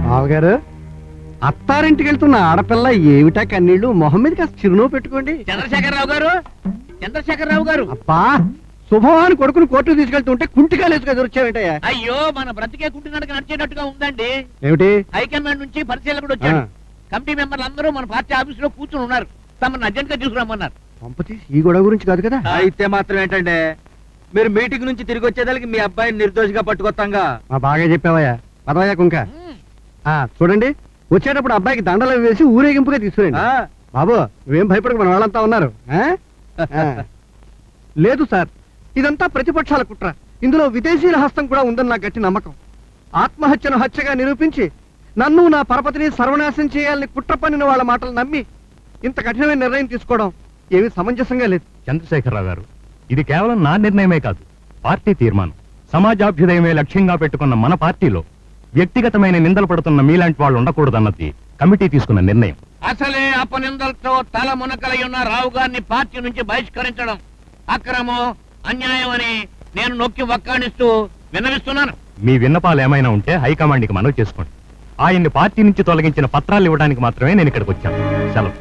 బావగారు, అత్తారింటికి వెళ్తున్న ఆడపిల్ల ఏమిటా కన్నీళ్లు? మొహం మీద కాస్త చిరునవ్వు పెట్టుకోండి. చంద్రశేఖరరావు గారు, చంద్రశేఖరరావు గారు. అబ్బా, శుభవాన్ని కొడుకుని కోర్టుకు తీసుకెళ్తుంటే కుంటికాలేసుకు ఎదురొచ్చావేంటయ్యా? అయ్యో, మన బ్రతికే కుంటున్నట్టుగా నడిచేటట్టుగా ఉందండి. ఏమిటి? హైకమాండ్ నుంచి పరిశీలకుడు వచ్చాడు. కమిటీ మెంబర్లు అందరూ మన పార్టీ ఆఫీస్ లో కూర్చుని ఉన్నారు. తమను అర్జెంట్ గా తీసుకురమ్మన్నారు. పంపతీసి ఈ గొడవ గురించి కాదు కదా? అయితే మాత్రం ఏంటంటే, మీరు మీటింగ్ నుంచి తిరిగి వచ్చేదానికి మీ అబ్బాయిని నిర్దోషిగా పట్టుకొస్తాంగా. బాగా చెప్పావయ్యా. పదవయ్యా కుంక. చూడండి, వచ్చేటప్పుడు అబ్బాయికి దండలు వేసి ఊరేగింపుగా తీసుకురండి. బాబు, నువ్వేం భయపడకు, మన వాళ్ళంతా ఉన్నారు. లేదు సార్, ఇదంతా ప్రతిపక్షాల కుట్ర. ఇందులో విదేశీయుల హస్తం కూడా ఉందని నాకు గట్టి నమ్మకం. ఆత్మహత్యను హత్యగా నిరూపించి నన్ను, నా పరపతిని సర్వనాశనం చేయాలని కుట్ర పన్నిన వాళ్ళ మాటలు నమ్మి ఇంత కఠినమైన నిర్ణయం తీసుకోవడం ఏమీ సమంజసంగా లేదు. చంద్రశేఖరరావు గారు, ఇది కేవలం నా నిర్ణయమే కాదు, పార్టీ తీర్మానం. సమాజాభ్యుదయమే లక్ష్యంగా పెట్టుకున్న మన పార్టీలో వ్యక్తిగతమైన నిందలు పడుతున్న మీలాంటి వాళ్ళు ఉండకూడదన్నది కమిటీ తీసుకున్న నిర్ణయం. అసలే అపనిందలతో తల మునకలై ఉన్న రావు గారిని పార్టీ నుంచి బహిష్కరించడం అక్రమం, అన్యాయం అని నేను నొక్కి వక్కాణిస్తూ విన్నవిస్తున్నాను. మీ విన్నపాలు ఏమైనా ఉంటే హైకమాండ్కి మనవి చేసుకోండి. ఆయన్ని పార్టీ నుంచి తొలగించిన పత్రాలు ఇవ్వడానికి మాత్రమే నేను ఇక్కడికి వచ్చాను. సెలవు.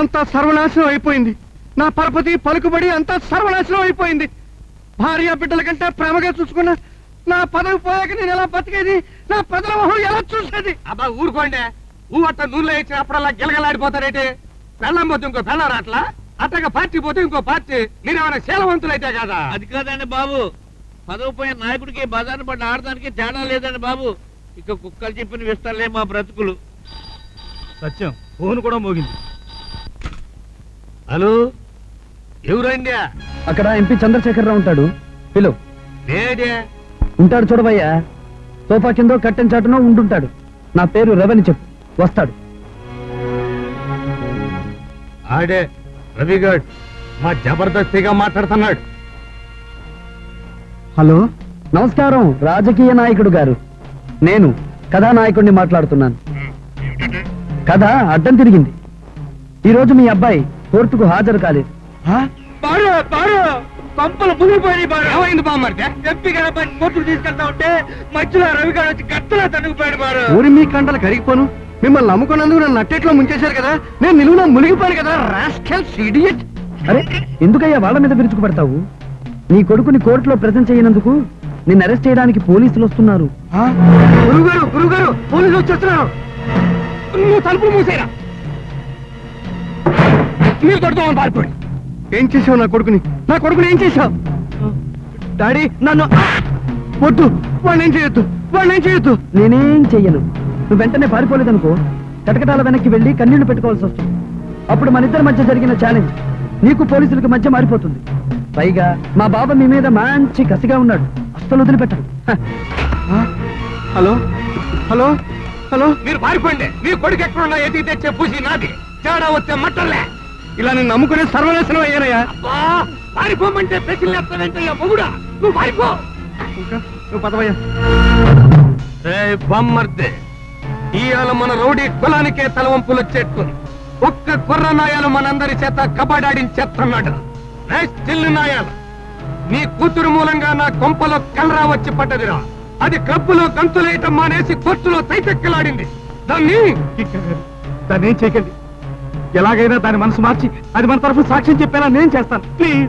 అంతా సర్వనాశనం అయిపోయింది. నా పరపతి, పలుకుబడి అంతా సర్వనాశనం అయిపోయింది. భార్య బిడ్డల కంటే ప్రేమగా చూసుకున్నా నా పదవి పోయాక నేను ఎలా బతికేది? నా ప్రజల మొహం ఎలా చూసేది? అబ్బా ఊరుకోండి. ఊట నూనెలో ఇచ్చినప్పుడల్లా గిలగలాడిపోతారేంటి? పెళ్ళం పోతే ఇంకో పెళ్ళారు అట్లా, అట్టగా పార్టీ పోతే ఇంకో పార్టీ. మీరేమైనా శీలవంతులైతే కదా? అది కాదండి బాబు, పదవి పోయిన నాయకుడికి బజారు పడ్డ ఆడడానికి తేడా లేదండి బాబు. ఇక కుక్కలు చెప్పిన విస్తారులే మా బ్రతుకులు. సత్యం, ఫోన్ కూడా మోగింది. హలో, ఎవరండి? అక్కడ ఎంపీ చంద్రశేఖరరావు ఉంటాడు, పిలువు. లేదే. ఉంటాడు చూడవయ్యా, సోఫా కిందో కట్టెన్ చాటునో ఉంటుంటాడు. నా పేరు రవని చెప్పు, వస్తాడు. ఆడే రవిగఢ్ మా జబర్దస్తిగా మాట్లాడుతున్నాడు. హలో, నమస్కారం రాజకీయ నాయకుడు గారు. నేను కథానాయకుడిని మాట్లాడుతున్నాను. కథ అడ్డం తిరిగింది. ఈ రోజు మీ అబ్బాయి కోర్టుకు హాజరు కాలేదు. పంపలు మునిగిపోయి ఏమైంది బామ్మర్తే? ఎంపీ గారు కోర్టుకు తీసుకెళ్తా ఉంటే మధ్యలో రవిగాడు వచ్చి గట్టలా తనుకుపోయాడు బారు. ఊరి మీ కండలు కరిగిపోను. మిమ్మల్ని నమ్ముకున్నందుకు నన్ను నట్టేట్లో ముంచేశారు కదా, నేను నిలువున మునిగిపోయాను కదా. Rascals, idiot. అరే, ఎందుకయ్యా వాళ్ళ మీద విరుచుకుపడతావు? నీ కొడుకుని కోర్టులో ప్రెజెంట్ చేయనందుకు నిన్ను అరెస్ట్ చేయడానికి పోలీసులు వస్తున్నారు. గురుగారు, గురుగారు, పోలీసులు వచ్చేస్తున్నారు. నువ్వు తలుపులు మూసేరా. మీరు దొరుకుతామని పారిపోండి. ఏం చేసావు నా కొడుకుని? నా కొడుకుని ఏం చేశావు? డాడీ, నన్ను వద్దు, వాడిని ఏం చేయొద్దు, వాడిని ఏం చేయొద్దు. నేనేం చెయ్యను. నువ్వు వెంటనే పారిపోలేదనుకో, కటకటాల వెనక్కి వెళ్ళి కన్నీళ్లు పెట్టుకోవాల్సి వస్తుంది. అప్పుడు మన ఇద్దరి మధ్య జరిగిన ఛాలెంజ్ నీకు పోలీసులకు మధ్య మారిపోతుంది. పైగా మా బాబా మీ మీద మంచి కసిగా ఉన్నాడు, అస్సలు వదిలిపెట్టడు. హలో హలో హలో, మీరు పారిపోండి. మీ కొడుకు ఎక్కడున్నా ఎదిగి తెచ్చే పూసి నాది. తేడా వస్తే మట్టలే. ఇలా నేను నమ్ముకునే సర్వనాశనం అయ్యానయ్యా. పారిపోమంటే ప్రశ్నలు ఎత్తవేంటయ్యా మొగుడా? నువ్వు పారిపో. నువ్వు పదవయ్యా. బొమ్మర్దే, ఇవాళ మన రౌడీ కులానికే తలవంపులు వచ్చేట్టు. ఒక్క కుర్ర నాయాలు మనందరి చేత కబడాడించేస్తున్నాడు. చిల్లు నాయాలు, నీ కూతురు మూలంగా నా కొంపలో కలరా వచ్చి పడ్డదిరా. అది క్లబ్బులో గంతులేయటం మానేసి కోర్టులో తైతెక్కలాడింది. దాన్ని ఏం చేయకండి. ఎలాగైనా దాని మనసు మార్చి అది మన తరఫు సాక్ష్యం చెప్పేలా నేను చేస్తాను, ప్లీజ్.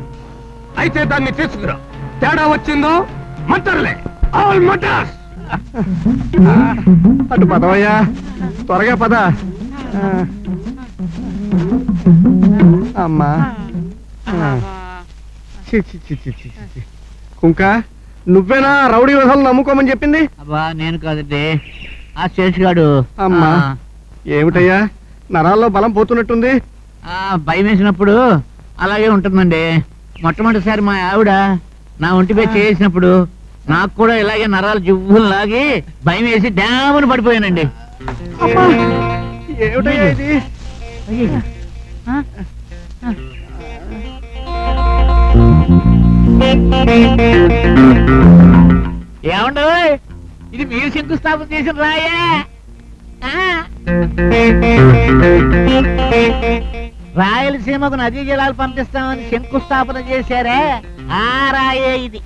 అయితే దాన్ని తీసుకురా. తేడా వచ్చిందో మంటర్లే, ఆల్ మటర్స్. అటు పదవయ్యా, త్వరగా పద. అమ్మా, కుంక, నువ్వేనా రౌడీ వదలు నమ్ముకోమని చెప్పింది? అబ్బా నేను కాదండి, ఆ శేషగాడు. అమ్మా, ఏమిటయ్యా నరాల్లో బలం పోతున్నట్టుంది? భయం వేసినప్పుడు అలాగే ఉంటుందండి. మొట్టమొదటిసారి మా ఆవిడ నా ఒంటిపై చేసినప్పుడు నాకు కూడా ఇలాగే నరాలు జివ్వులు లాగి భయం వేసి డ్యామును పడిపోయానండి. ఏమిటయ్యా ఇది? ఏమండో, ఇది మీరు శంకుస్థాపన చేసిన రాయే? రాయలసీమకు నదీ జలాలు పంపిస్తామని శంకుస్థాపన చేశారే, ఆ రాయే ఇది.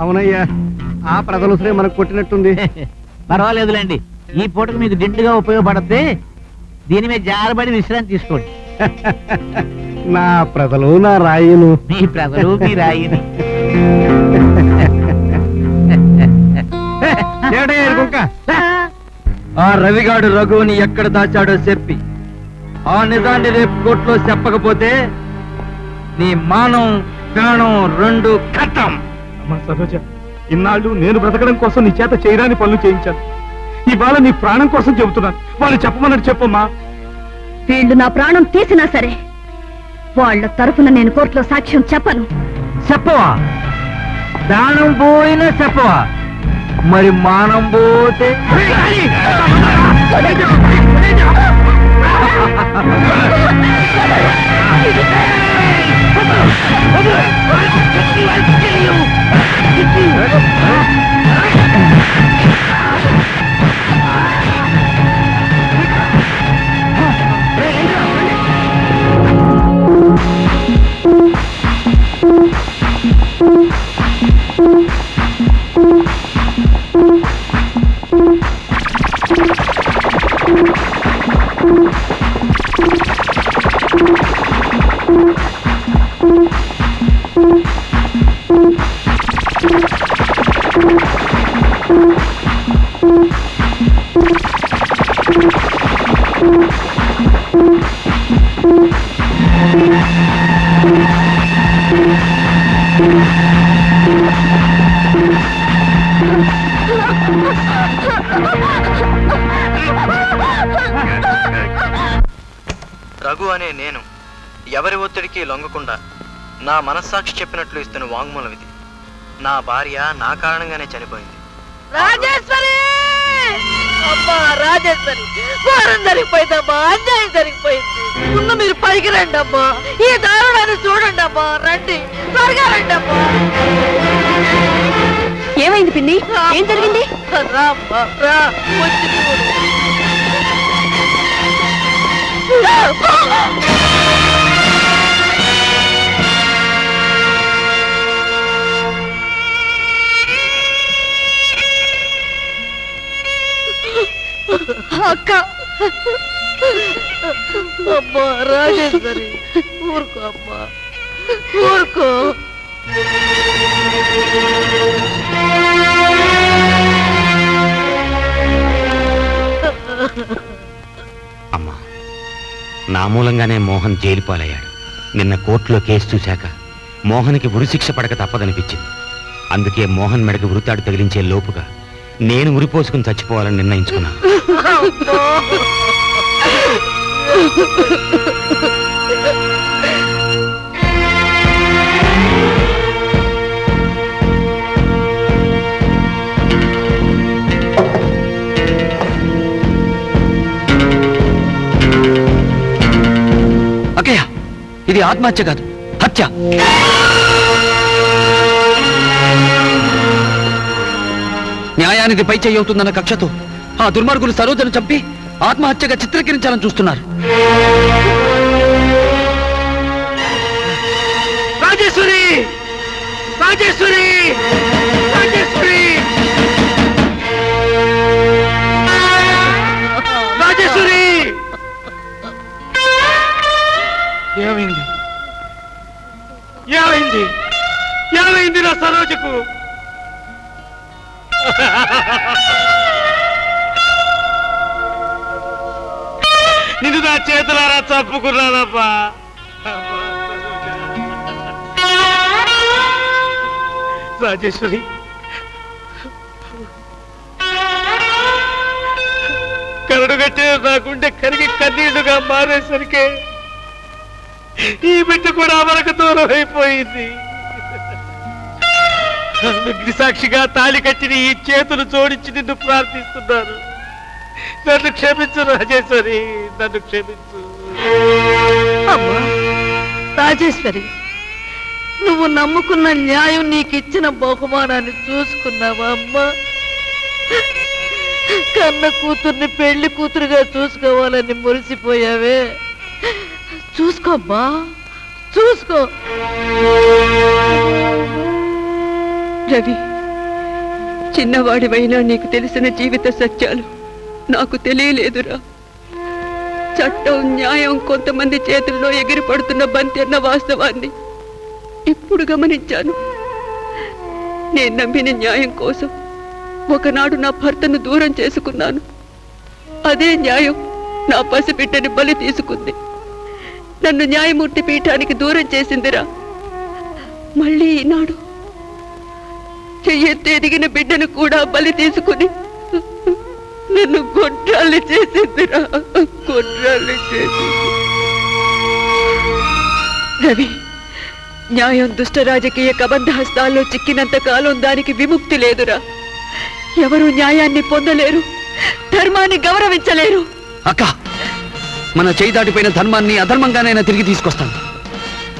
అవునయ్యా, ఆ ప్రజలుసరే మనకు కొట్టినట్టుంది. పర్వాలేదులేండి, ఈ పూటకు మీకు దిండుగా ఉపయోగపడద్ది. దీని మీద జారబడి విశ్రాంతి తీసుకోండి. నా ప్రజలు నా రాయిను. మీ ప్రజలు మీ రాయిని. ఏడయ్యా కుక్క? ఆ రవిగాడు రఘువుని ఎక్కడ దాచాడో చెప్పి ఆ నిజాన్ని రేపు కోర్టులో చెప్పకపోతే నీ మానం ప్రాణం రెండు ఖతం. అమ్మా సరోజ, ఇన్నాళ్ళు నేను బ్రతకడం కోసం నీ చేత చేయరాని పనులు చేయించాను. ఇవాళ నీ ప్రాణం కోసం చెబుతున్నాను. వాళ్ళు చెప్పమన్నట్టు చెప్పమ్మా. వీళ్ళు నా ప్రాణం తీసినా సరే వాళ్ళ తరఫున నేను కోర్టులో సాక్ష్యం చెప్పను. చెప్పవా? ప్రాణం పోయినా చెప్పవా? మరి మానం పోతే? రఘు అనే నేను ఎవరి ఒత్తిడికి లొంగకుండా నా మనస్సాక్షి చెప్పినట్లు ఇస్తున్న వాంగ్మూలం ఇది. నా భార్య నా కారణంగానే చనిపోయింది. రాజేశ్వరి! అమ్మా రాజేశ్వరి, ఘోరం జరిగిపోయిందమ్మా, అన్యాయం జరిగిపోయింది. ముందు మీరు పైకి రండి అమ్మా, ఈ దారుణాన్ని చూడండి అమ్మా, రండి, త్వరగా రండి అమ్మా. ఏమైంది పిన్ని? ఏం జరిగింది? రా అమ్మా, రా, వచ్చి చూడు. అక్క, అమ్మా రాజేశ్వరి, ఊరుకో అమ్మా, ఊరుకో. అమ్మా, నా మూలంగానే మోహన్ జైలు పాలయ్యాడు. నిన్న కోర్టులో కేసు చూశాక మోహన్కి ఉరిశిక్ష పడక తప్పదనిపించింది. అందుకే మోహన్ మెడకు ఉరితాడు తగిలించే లోపుగా నేను ఉరిపోసుకుని చచ్చిపోవాలని నిర్ణయించుకున్నాను. అక్కయ్య, ఇది ఆత్మహత్య కాదు, హత్య. న్యాయానికి పై చెయ్యి అవుతుందన్న కక్షతో ఆ దుర్మార్గులు సరోజను చంపి ఆత్మహత్యగా చిత్రీకరించాలని చూస్తున్నారు. రాజేశ్వరి! రాజేశ్వరి! రాజేశ్వరి! రాజేశ్వరి! ఏమైంది? ఏమైంది? ఏమైంది నా సరోజకు? నిన్ను నా చేతులారా చంపుకున్నానప్పా. రాజేశ్వరి, కరడుగట్టే నా గుండె కరిగి కన్నీళ్లుగా మారేసరికి ఈ బిడ్డ కూడా మనకు దూరం అయిపోయింది. అగ్నిసాక్షిగా తాళి కట్టిన ఈ చేతులు జోడించి నిన్ను ప్రార్థిస్తున్నారు. నన్ను క్షమించు రాజేశ్వరి, నన్ను క్షమించు. అమ్మా రాజేశ్వరి, నువ్వు నమ్ముకున్న న్యాయం నీకిచ్చిన బహుమానాన్ని చూసుకున్నావా అమ్మా? కన్న కూతుర్ని పెళ్లి కూతురుగా చూసుకోవాలని మురిసిపోయావే. చూసుకోమ్మా, చూసుకో. రవి, చిన్నవాడివైనా నీకు తెలిసిన జీవిత సత్యాలు నాకు తెలియలేదురా. చట్టం న్యాయం కొంతమంది చేతుల్లో ఎగిరి పడుతున్న బంతి అన్న వాస్తవాన్ని ఇప్పుడు గమనించాను. నేను నమ్మిన న్యాయం కోసం ఒకనాడు నా భర్తను దూరం చేసుకున్నాను. అదే న్యాయం నా పసిబిడ్డని బలి తీసుకుంది. నన్ను న్యాయమూర్తి పీఠానికి దూరం చేసిందిరా. మళ్ళీ ఈనాడు చెయ్యెత్తి ఎదిగిన బిడ్డను కూడా బలి తీసుకుని నన్ను గొడ్రాళ్ళు చేసిందిరా. గొడ్రాళ్ళు చేసింది. రవి, న్యాయం దుష్ట రాజకీయ కబంధ హస్తాల్లో చిక్కినంత కాలం దానికి విముక్తి లేదురా. ఎవరు న్యాయాన్ని పొందలేరు, ధర్మాన్ని గౌరవించలేరు. అక్క, మన చేయి దాటిపోయిన ధర్మాన్ని అధర్మంగానైనా తిరిగి తీసుకొస్తాను.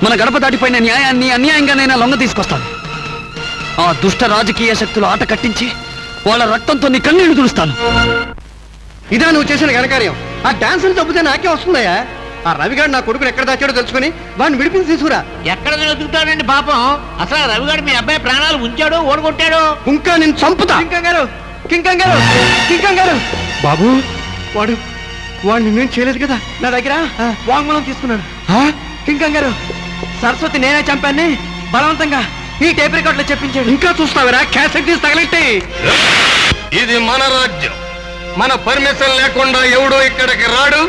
మన గడప దాటిపోయిన న్యాయాన్ని అన్యాయంగానైనా లొంగ తీసుకొస్తాను. ఆ దుష్ట రాజకీయ శక్తులు ఆట కట్టించి వాళ్ళ రక్తంతో నీ కన్నీళ్లు తుడుస్తాను. ఇదా నువ్వు చేసిన ఘనకార్యం? ఆ డాన్సులు తప్పితే నాకే వస్తుందయ్యా. ఆ రవిగాడు నా కొడుకుని ఎక్కడ దాచాడో తెలుసుకుని వాడిని విడిపించి తీసుకురా. ఎక్కడ వెతుకుతాడండి పాపం? అసలు ఆ రవిగాడు మీ అబ్బాయి ప్రాణాలు ఉంచాడు, ఓడగొట్టాడు. ఇంకా నేను చంపుతా. కింకంగారు బాబు, వాడు నేనేం చేయలేదు కదా. నా దగ్గర వాంగ్మూలం తీసుకున్నాడు. కింకంగారు, సరస్వతి నేనే చంపాన్ని బలవంతంగా ఈ టేప్ రికార్డులో చెప్పించాడు. ఇంకా చూస్తావరా? క్యాసెట్ తీసి తగలెట్టి. ఇది మన రాజ్యం. మన పర్మిషన్ లేకుండా ఎవడో ఇక్కడికి రాలేడు.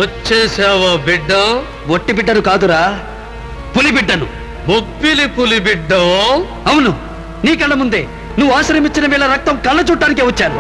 వచ్చేసావా బిడ్డ? ఒట్టి బిడ్డను కాదురా, పులి బిడ్డను. బొబ్బిలి పులి బిడ్డ? అవును, నీ కళ్ళ ముందే నువ్వు ఆశ్రమించిన వీళ్ళ రక్తం కళ్ళ చుట్టానికే వచ్చాను.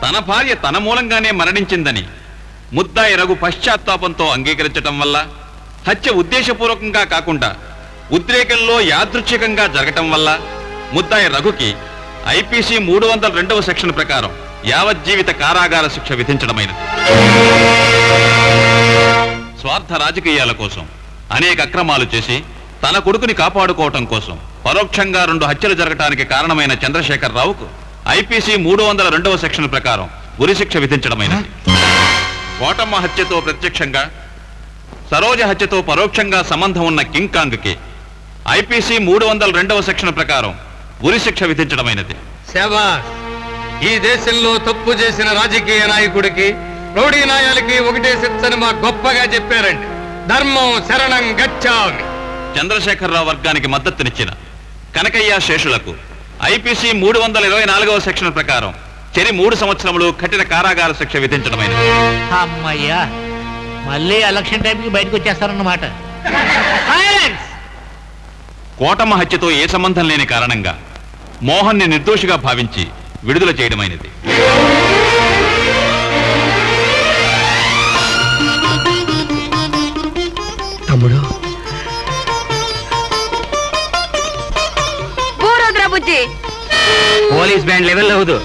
తన భార్య తన మూలంగానే మరణించిందని ముద్దాయి రఘు పశ్చాత్తాపంతో అంగీకరించటం వల్ల హత్య ఉద్దేశపూర్వకంగా కాకుండా ఉద్రేకంలో యాదృచ్ఛికంగా జరగటం వల్ల ముద్దాయి రఘుకి ఐపీసీ 302వ సెక్షన్ ప్రకారం యావజ్జీవిత కారాగార శిక్ష విధించడమైనది. స్వార్థ రాజకీయాల కోసం అనేక అక్రమాలు చేసి తన కొడుకుని కాపాడుకోవటం కోసం పరోక్షంగా 2 హత్యలు జరగటానికి కారణమైన చంద్రశేఖరరావుకు ఐపీసీ 302వ సెక్షన్ ప్రకారం ఉరిశిక్ష విధించడమైనది. కోటమ్మ హత్యతో ప్రత్యక్షంగా, సరోజ హత్యతో పరోక్షంగా సంబంధం ఉన్న కింగ్ కాంగ్కి ఐపీసీ 302వ సెక్షన్ ప్రకారం ఉరిశిక్ష విధించడమైనది. శబాష్! ఈ దేశంలో తప్పు చేసిన రాజకీయ నాయకుడికి రౌడీ నాయాలకి ఒకటే శిక్షని మా గొప్పగా చెప్పారండి. ధర్మం శరణం గచ్చామి. చంద్రశేఖరరావు వర్గానికి మద్దతునిచ్చిన కనకయ్య శేషులకు ఐపీసీ 324వ సెక్షన్ ప్రకారం చెరి 3 సంవత్సరములు కఠిన కారాగార శిక్ష విధించడమైనది. అమ్మయ్యా, మళ్ళీ ఎలక్షన్ టైంకి బయటకు వచ్చేస్తారన్నమాట. కోటమ్మ హత్యతో ఏ సంబంధం లేని కారణంగా మోహన్ని నిర్దోషిగా భావించి విడుదల చేయడమైనది. తమ్ముడు, బూరోద్రా బుజ్జి. Police band level అవుదు.